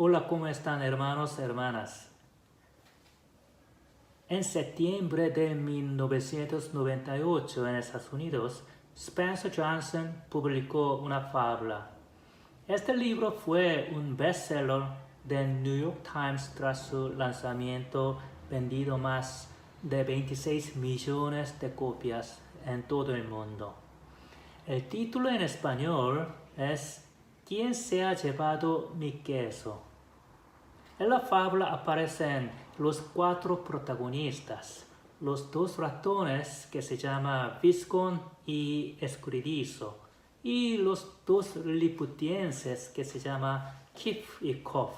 Hola, ¿cómo están hermanos y hermanas? En septiembre de 1998 en Estados Unidos, Spencer Johnson publicó una fábula. Este libro fue un bestseller del New York Times tras su lanzamiento, vendido más de 26 millones de copias en todo el mundo. El título en español es ¿Quién se ha llevado mi queso? En la fábula aparecen los 4 protagonistas, los 2 ratones que se llaman Viscon y Escurridizo, y los 2 liliputienses que se llaman Kif y Kof.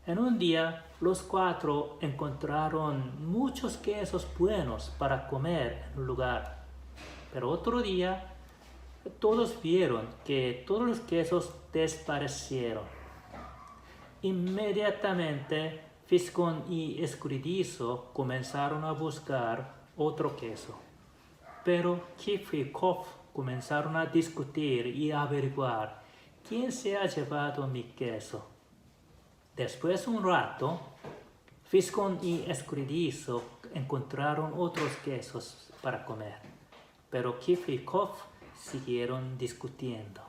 En un día, los 4 encontraron muchos quesos buenos para comer en un lugar, pero otro día todos vieron que todos los quesos desaparecieron. Inmediatamente, Viscon y Escurridizo comenzaron a buscar otro queso. Pero Kif y Kof comenzaron a discutir y a averiguar quién se ha llevado mi queso. Después de un rato, Viscon y Escurridizo encontraron otros quesos para comer. Pero Kif y Kof siguieron discutiendo.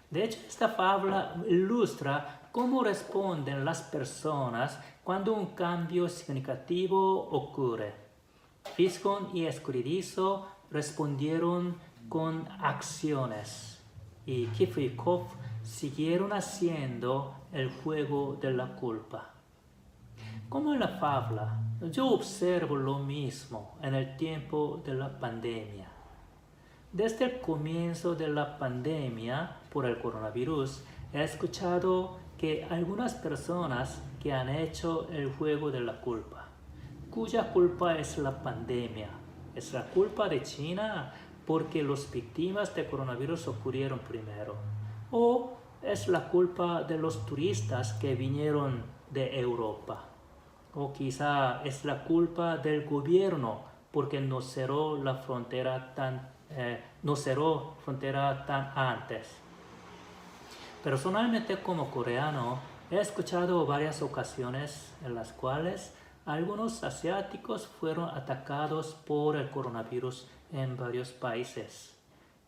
De hecho, esta fábula ilustra cómo responden las personas cuando un cambio significativo ocurre. Viscon y Escurridizo respondieron con acciones y Kif y Kof siguieron haciendo el juego de la culpa. Como en la fábula, yo observo lo mismo en el tiempo de la pandemia. Desde el comienzo de la pandemia por el coronavirus, he escuchado que algunas personas que han hecho el juego de la culpa, cuya culpa es la pandemia. Es la culpa de China porque las víctimas de coronavirus ocurrieron primero. O es la culpa de los turistas que vinieron de Europa. O quizá es la culpa del gobierno porque no cerró la frontera tan antes. Personalmente, como coreano, he escuchado varias ocasiones en las cuales algunos asiáticos fueron atacados por el coronavirus en varios países.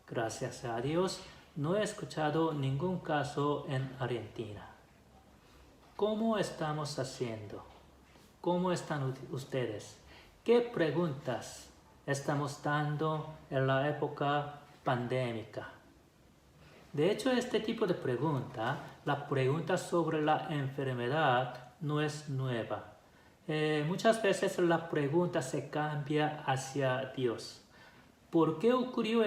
Gracias a Dios, no he escuchado ningún caso en Argentina. ¿Cómo estamos haciendo? ¿Cómo están ustedes? ¿Qué preguntas estamos dando en la época pandémica? De hecho, este tipo de pregunta, la pregunta sobre la enfermedad, no es nueva. Muchas veces la pregunta se cambia hacia Dios. ¿Por qué ocurrió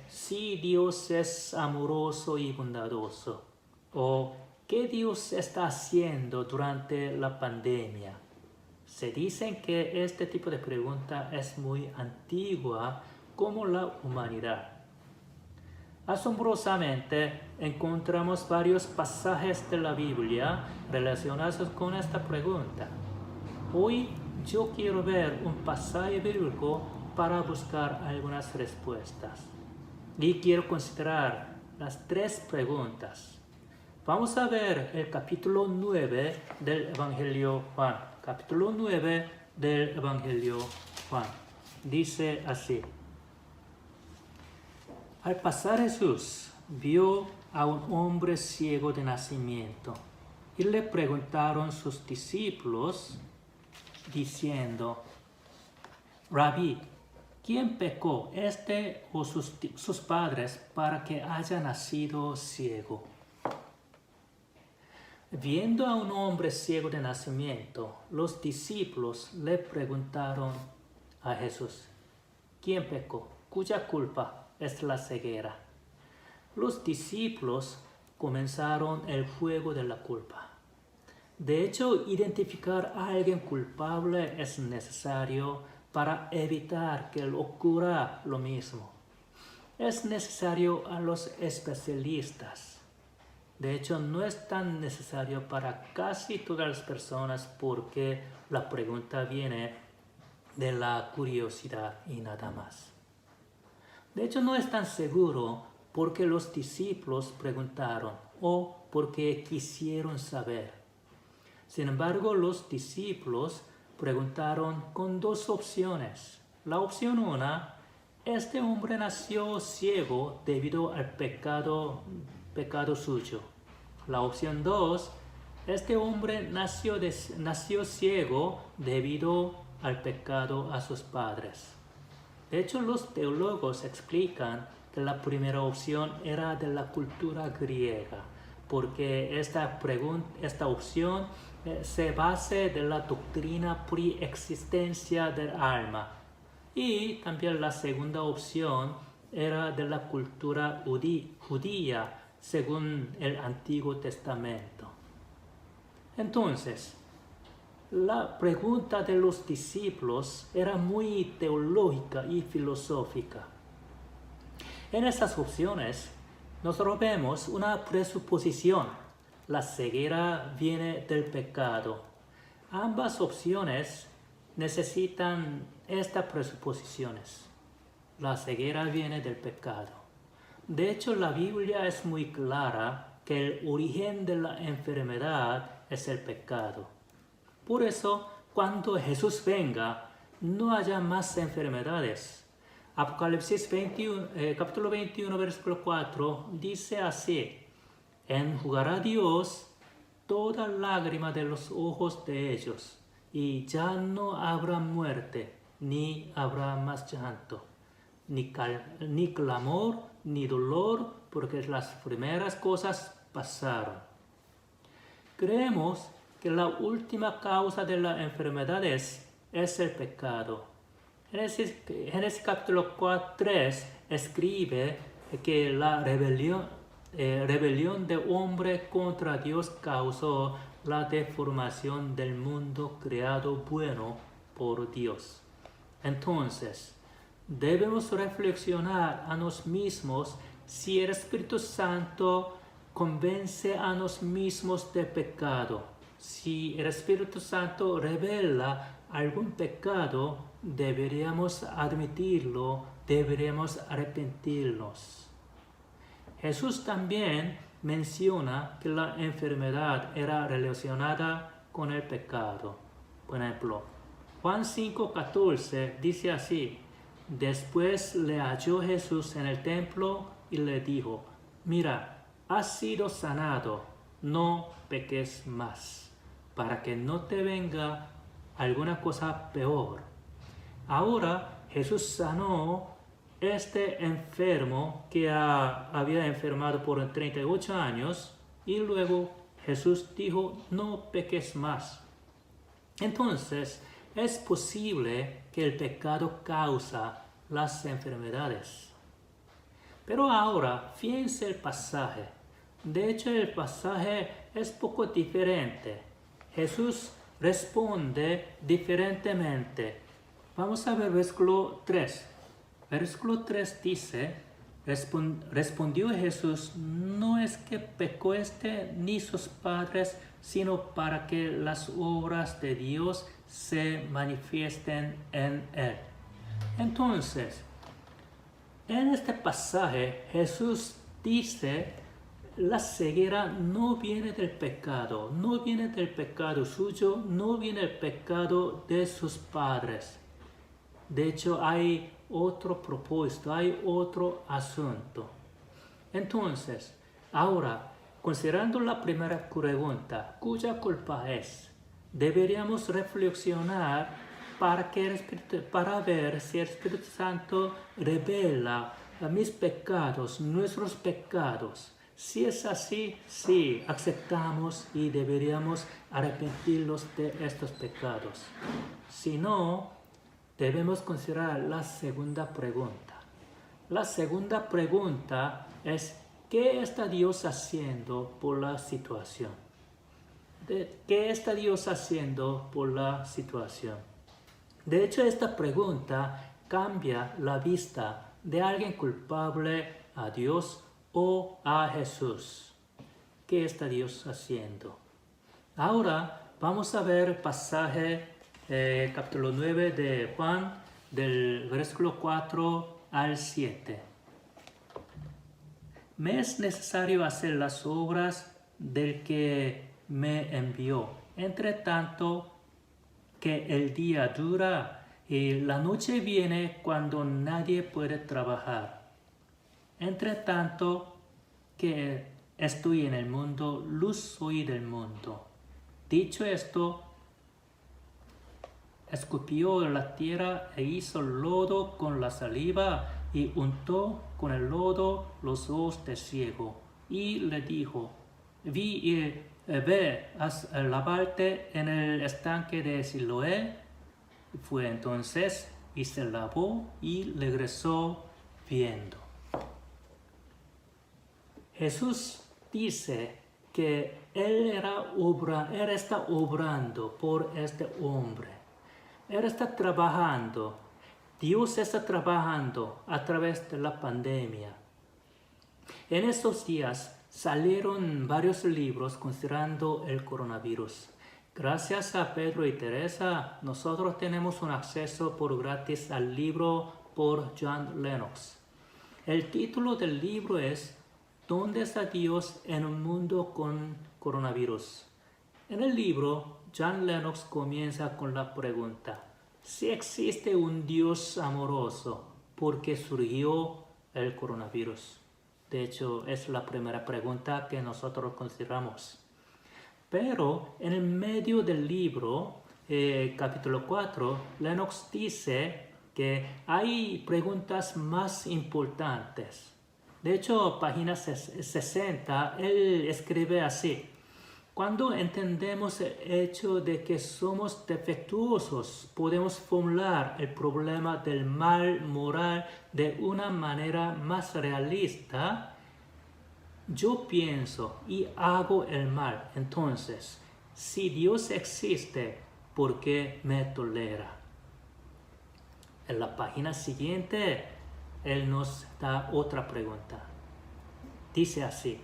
si Dios es amoroso y bondadoso? ¿O qué Dios está haciendo durante la pandemia? Se dice que este tipo de pregunta es muy antigua como la humanidad. Asombrosamente, encontramos varios pasajes de la Biblia relacionados con esta pregunta. Hoy yo quiero ver un pasaje bíblico para buscar algunas respuestas. Y quiero considerar las 3 preguntas. Vamos a ver el capítulo 9 del Evangelio Juan. Capítulo 9 del Evangelio Juan. Dice así. Al pasar Jesús vio a un hombre ciego de nacimiento y le preguntaron sus discípulos diciendo: Rabí, ¿quién pecó, o sus padres, para que haya nacido ciego? Viendo a un hombre ciego de nacimiento, los discípulos le preguntaron a Jesús: ¿quién pecó? ¿Cuya culpa es la ceguera? Los discípulos comenzaron el juego de la culpa. De hecho, identificar a alguien culpable es necesario para evitar que ocurra lo mismo. Es necesario a los especialistas. De hecho, no es tan necesario para casi todas las personas porque la pregunta viene de la curiosidad y nada más. De hecho, no es tan seguro porque los discípulos preguntaron, o porque quisieron saber. Sin embargo, los discípulos preguntaron con dos opciones. La opción 1, este hombre nació ciego debido al pecado suyo. La opción 2, este hombre nació ciego debido al pecado a sus padres. De hecho, los teólogos explican que la primera opción era de la cultura griega, porque esta opción se basa de la doctrina preexistencia del alma. Y también la segunda opción era de la cultura judía, según el Antiguo Testamento. Entonces, la pregunta de los discípulos era muy teológica y filosófica. En esas opciones, nosotros vemos una presuposición. La ceguera viene del pecado. Ambas opciones necesitan estas presuposiciones. La ceguera viene del pecado. De hecho, la Biblia es muy clara que el origen de la enfermedad es el pecado. Por eso, cuando Jesús venga, no haya más enfermedades. Apocalipsis capítulo 21, versículo 4, dice así: enjugará Dios toda lágrima de los ojos de ellos, y ya no habrá muerte, ni habrá más llanto, ni clamor, ni dolor, porque las primeras cosas pasaron. Creemos que la última causa de la enfermedad es el pecado. Génesis capítulo 3 escribe que la rebelión del hombre contra Dios causó la deformación del mundo creado bueno por Dios. Entonces, debemos reflexionar a nosotros mismos si el Espíritu Santo convence a nosotros mismos de pecado. Si el Espíritu Santo revela algún pecado, deberíamos admitirlo, deberíamos arrepentirnos. Jesús también menciona que la enfermedad era relacionada con el pecado. Por ejemplo, Juan 5:14 dice así: después le halló Jesús en el templo y le dijo: mira, has sido sanado, no peques más, para que no te venga alguna cosa peor. Ahora Jesús sanó este enfermo que había enfermado por 38 años y luego Jesús dijo: no peques más. Entonces, es posible que el pecado causa las enfermedades. Pero ahora, fíjense el pasaje. De hecho, el pasaje es poco diferente. Jesús responde diferentemente. Vamos a ver versículo 3. Versículo 3 dice: respondió Jesús: no es que pecó ni sus padres, sino para que las obras de Dios se manifiesten en él. Entonces, en este pasaje Jesús dice: la ceguera no viene del pecado, no viene del pecado suyo, no viene del pecado de sus padres. De hecho, hay otro propósito, hay otro asunto. Entonces, ahora, considerando la primera pregunta, ¿cuya culpa es? Deberíamos reflexionar para ver si el Espíritu Santo revela mis pecados, nuestros pecados. Si es así, sí, aceptamos y deberíamos arrepentirnos de estos pecados. Si no, debemos considerar la segunda pregunta. La segunda pregunta es: ¿qué está Dios haciendo por la situación? ¿Qué está Dios haciendo por la situación? De hecho, esta pregunta cambia la vista de alguien culpable a Dios o a Jesús. ¿Qué está Dios haciendo? Ahora vamos a ver el pasaje capítulo 9 de Juan, del versículo 4 al 7. Me es necesario hacer las obras del que me envió. Entre tanto que el día dura y la noche viene cuando nadie puede trabajar. Entre tanto que estoy en el mundo, luz soy del mundo. Dicho esto, escupió la tierra e hizo lodo con la saliva y untó con el lodo los ojos del ciego. Y le dijo, ve a lavarte en el estanque de Siloé. Fue entonces y se lavó y regresó viendo. Jesús dice que Él está obrando por este hombre. Él está trabajando. Dios está trabajando a través de la pandemia. En estos días salieron varios libros considerando el coronavirus. Gracias a Pedro y Teresa, nosotros tenemos un acceso por gratis al libro por John Lennox. El título del libro es ¿Dónde está Dios en un mundo con coronavirus? En el libro, John Lennox comienza con la pregunta: si existe un Dios amoroso, ¿por qué surgió el coronavirus? De hecho, es la primera pregunta que nosotros consideramos. Pero en el medio del libro, capítulo 4, Lennox dice que hay preguntas más importantes. De hecho, página 60, él escribe así: cuando entendemos el hecho de que somos defectuosos, podemos formular el problema del mal moral de una manera más realista. Yo pienso y hago el mal. Entonces, si Dios existe, ¿por qué me tolera? En la página siguiente, Él nos da otra pregunta. Dice así: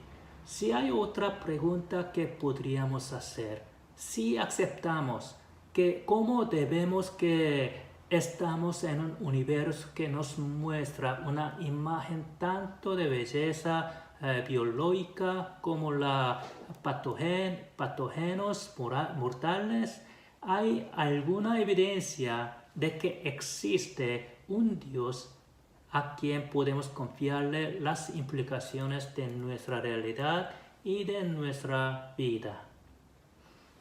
si hay otra pregunta que podríamos hacer, si aceptamos que cómo debemos que estamos en un universo que nos muestra una imagen tanto de belleza biológica como la patógenos mortales, ¿hay alguna evidencia de que existe un Dios a quien podemos confiarle las implicaciones de nuestra realidad y de nuestra vida?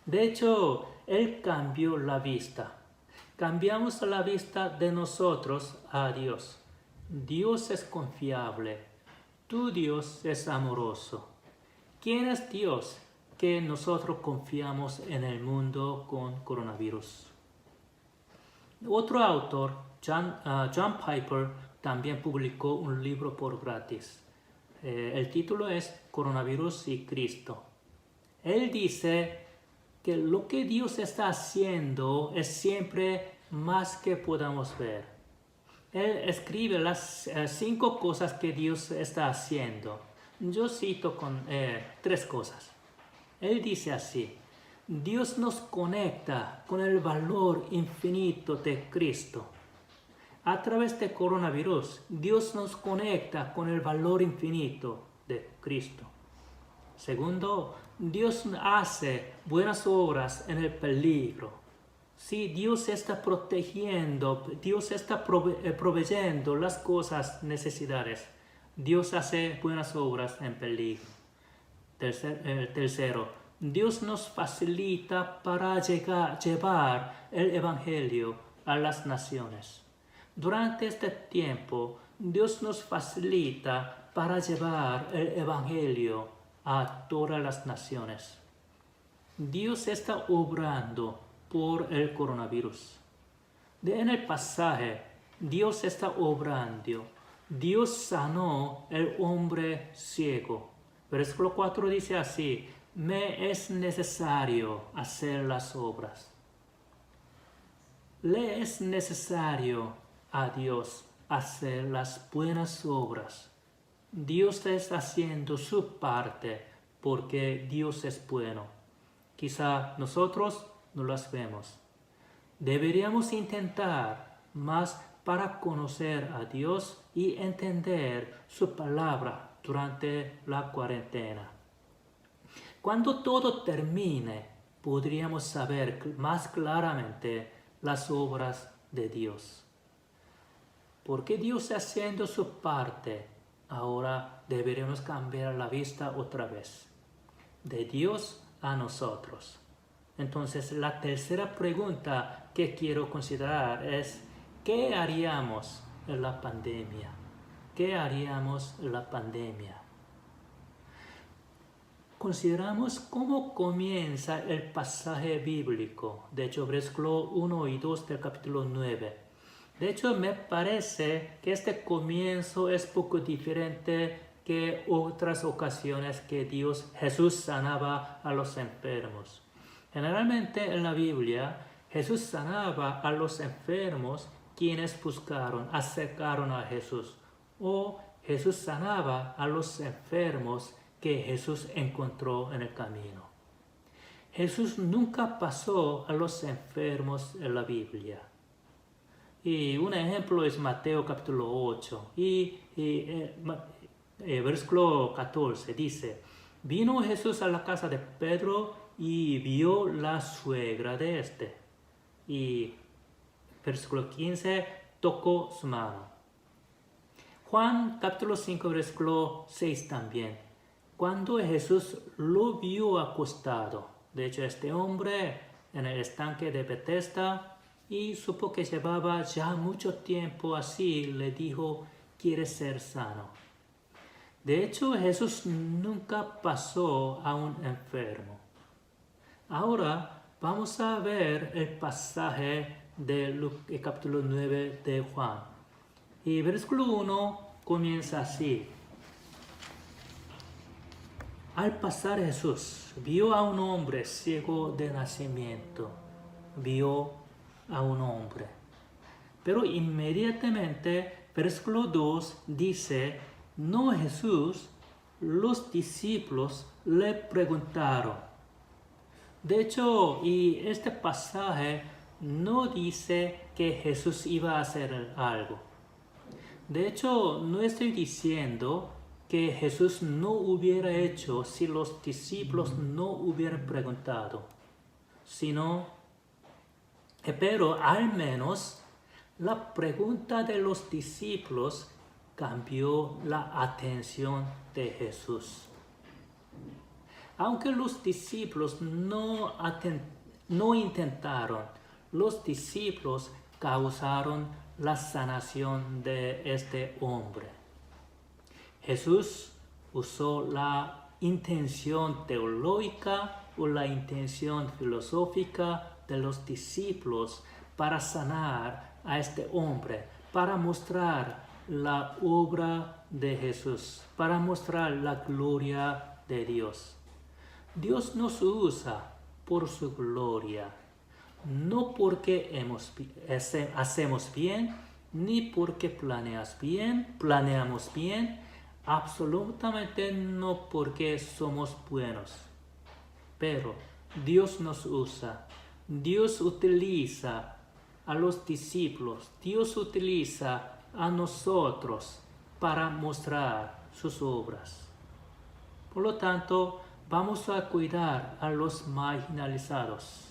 De hecho, Él cambió la vista. Cambiamos la vista de nosotros a Dios. Dios es confiable. Tu Dios es amoroso. ¿Quién es Dios que nosotros confiamos en el mundo con coronavirus? Otro autor, John Piper, también publicó un libro por gratis. El título es Coronavirus y Cristo. Él dice que lo que Dios está haciendo es siempre más que podamos ver. Él escribe las 5 cosas que Dios está haciendo. Yo cito con 3 cosas. Él dice así: Dios nos conecta con el valor infinito de Cristo. A través de coronavirus, Dios nos conecta con el valor infinito de Cristo. Segundo, Dios hace buenas obras en el peligro. Sí, Dios está protegiendo, Dios está proveyendo las cosas necesidades. Dios hace buenas obras en peligro. Tercero, Dios nos facilita para llevar el Evangelio a las naciones. Durante este tiempo, Dios nos facilita para llevar el Evangelio a todas las naciones. Dios está obrando por el coronavirus. En el pasaje, Dios está obrando. Dios sanó el hombre ciego. Versículo 4 dice así: me es necesario hacer las obras. Le es necesario a Dios hacer las buenas obras. Dios está haciendo su parte porque Dios es bueno. Quizá nosotros no las vemos. Deberíamos intentar más para conocer a Dios y entender su palabra durante la cuarentena. Cuando todo termine, podríamos saber más claramente las obras de Dios. Porque Dios está haciendo su parte, ahora deberemos cambiar la vista otra vez. De Dios a nosotros. Entonces, la tercera pregunta que quiero considerar es, ¿qué haríamos en la pandemia? ¿Qué haríamos en la pandemia? Consideramos cómo comienza el pasaje bíblico, de hecho, versículo 1 y 2 del capítulo 9. De hecho, me parece que este comienzo es poco diferente que otras ocasiones que Jesús sanaba a los enfermos. Generalmente en la Biblia, Jesús sanaba a los enfermos quienes acercaron a Jesús. O Jesús sanaba a los enfermos que Jesús encontró en el camino. Jesús nunca pasó a los enfermos en la Biblia. Y un ejemplo es Mateo capítulo 8 versículo 14 dice, vino Jesús a la casa de Pedro y vio la suegra de este. Y versículo 15, tocó su mano. Juan capítulo 5 versículo 6 también. Cuando Jesús lo vio acostado, de hecho este hombre en el estanque de Betesda, y supo que llevaba ya mucho tiempo así, le dijo, ¿quieres ser sano? De hecho, Jesús nunca pasó a un enfermo. Ahora vamos a ver el pasaje del capítulo 9 de Juan. Y versículo 1 comienza así. Al pasar Jesús, vio a un hombre ciego de nacimiento. Vio a un hombre. Pero inmediatamente, versículo 2 dice, no Jesús, los discípulos le preguntaron. De hecho, y este pasaje no dice que Jesús iba a hacer algo. De hecho, no estoy diciendo que Jesús no hubiera hecho si los discípulos no hubieran preguntado, pero al menos la pregunta de los discípulos cambió la atención de Jesús. Aunque los discípulos no intentaron, los discípulos causaron la sanación de este hombre. Jesús usó la intención teológica o la intención filosófica de los discípulos para sanar a este hombre, para mostrar la obra de Jesús, para mostrar la gloria de Dios. Dios nos usa por su gloria, no porque hacemos bien, ni porque planeamos bien, absolutamente no porque somos buenos. Pero Dios nos usa, Dios utiliza a los discípulos, Dios utiliza a nosotros para mostrar sus obras. Por lo tanto, vamos a cuidar a los marginalizados.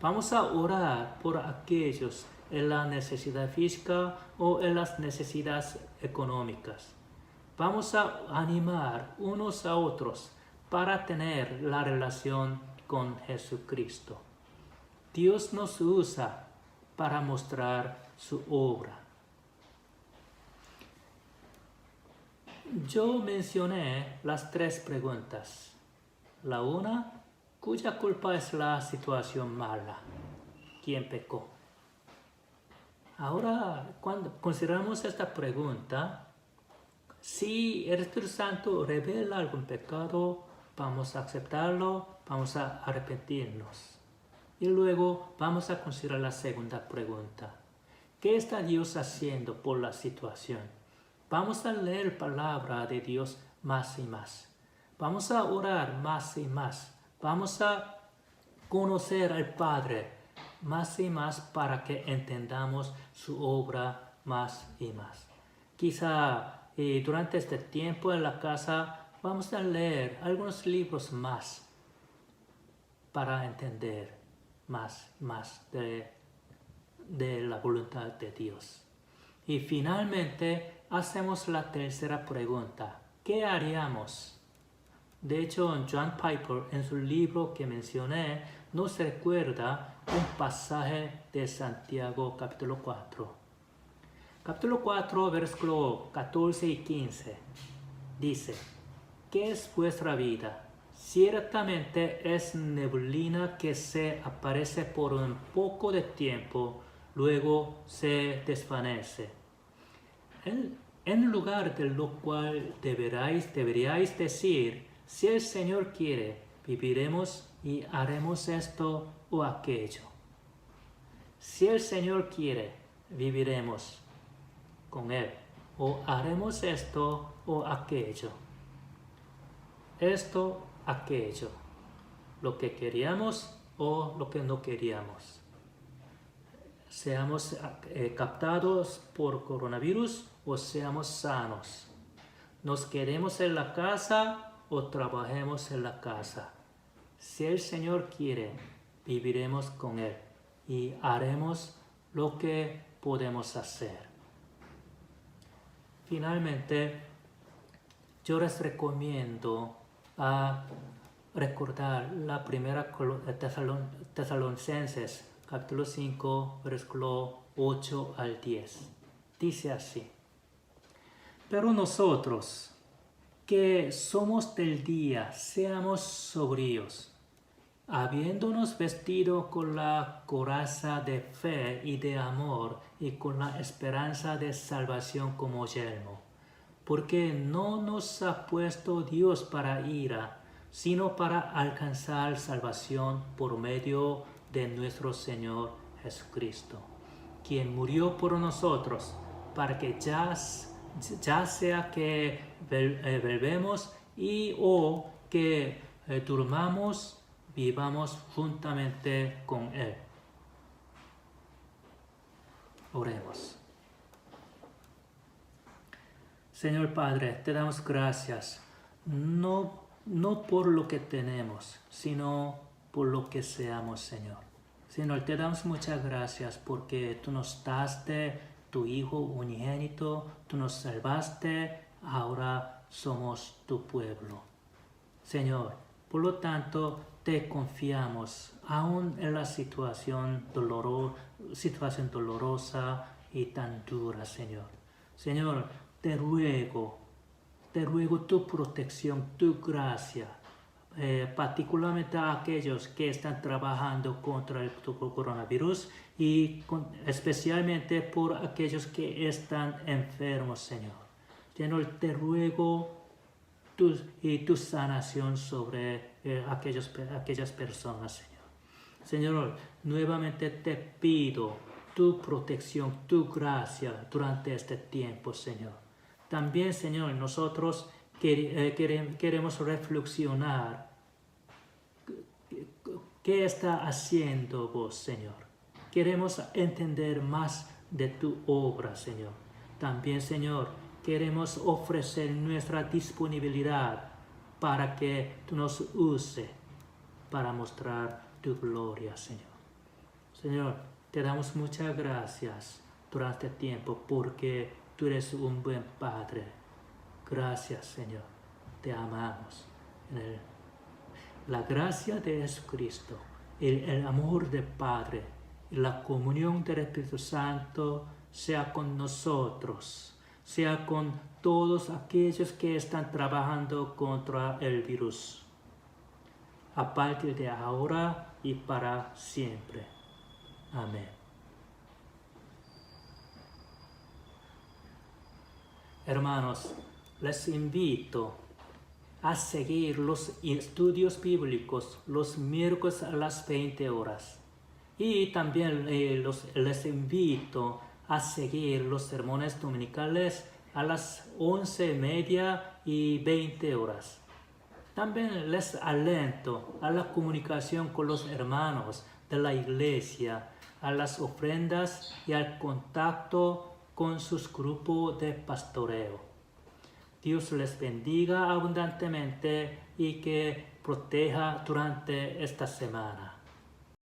Vamos a orar por aquellos en la necesidad física o en las necesidades económicas. Vamos a animar unos a otros para tener la relación con Jesucristo. Dios nos usa para mostrar su obra. Yo mencioné las tres preguntas. La una, ¿cuya culpa es la situación mala? ¿Quién pecó? Ahora, cuando consideramos esta pregunta, si el Espíritu Santo revela algún pecado, vamos a aceptarlo, vamos a arrepentirnos. Y luego vamos a considerar la segunda pregunta. ¿Qué está Dios haciendo por la situación? Vamos a leer palabra de Dios más y más. Vamos a orar más y más. Vamos a conocer al Padre más y más para que entendamos su obra más y más. Quizá durante este tiempo en la casa vamos a leer algunos libros más para entender más de la voluntad de Dios. Y finalmente hacemos la tercera pregunta. ¿Qué haríamos? De hecho, John Piper, en su libro que mencioné, nos recuerda un pasaje de Santiago capítulo 4. Capítulo 4, versículo 14 y 15. Dice, ¿qué es vuestra vida? Ciertamente es neblina que se aparece por un poco de tiempo, luego se desvanece. En lugar de lo cual deberíais decir, si el Señor quiere, viviremos y haremos esto o aquello. Si el Señor quiere, viviremos con Él, o haremos esto o aquello. Esto, aquello. Lo que queríamos o lo que no queríamos. Seamos captados por coronavirus o seamos sanos. Nos quedemos en la casa o trabajemos en la casa. Si el Señor quiere, viviremos con Él y haremos lo que podemos hacer. Finalmente, yo les recomiendo a recordar la primera Tesalonicenses, capítulo 5, versículo 8 al 10. Dice así, pero nosotros, que somos del día, seamos sobrios, habiéndonos vestido con la coraza de fe y de amor y con la esperanza de salvación como yelmo. Porque no nos ha puesto Dios para ira, sino para alcanzar salvación por medio de nuestro Señor Jesucristo, quien murió por nosotros, para que ya sea que volvemos y o que durmamos, vivamos juntamente con Él. Oremos. Señor Padre, te damos gracias, no por lo que tenemos, sino por lo que seamos, Señor. Señor, te damos muchas gracias porque tú nos daste tu Hijo unigénito, tú nos salvaste, ahora somos tu pueblo. Señor, por lo tanto, te confiamos, aún en la situación dolorosa y tan dura, Señor. Señor, te ruego tu protección, tu gracia, particularmente a aquellos que están trabajando contra el coronavirus y especialmente por aquellos que están enfermos, Señor. Señor, te ruego tu sanación sobre aquellas personas, Señor. Señor, nuevamente te pido tu protección, tu gracia durante este tiempo, Señor. También, Señor, nosotros queremos reflexionar qué está haciendo vos, Señor. Queremos entender más de tu obra, Señor. También, Señor, queremos ofrecer nuestra disponibilidad para que tú nos uses para mostrar tu gloria, Señor. Señor, te damos muchas gracias durante el tiempo porque tú eres un buen Padre. Gracias, Señor. Te amamos. La gracia de Jesucristo, el amor del Padre y la comunión del Espíritu Santo sea con nosotros, sea con todos aquellos que están trabajando contra el virus, a partir de ahora y para siempre. Amén. Hermanos, les invito a seguir los estudios bíblicos los miércoles a las 20 horas. Y también les invito a seguir los sermones dominicales a las 11:30 y 20 horas. También les alento a la comunicación con los hermanos de la iglesia, a las ofrendas y al contacto con sus grupos de pastoreo. Dios les bendiga abundantemente y que proteja durante esta semana.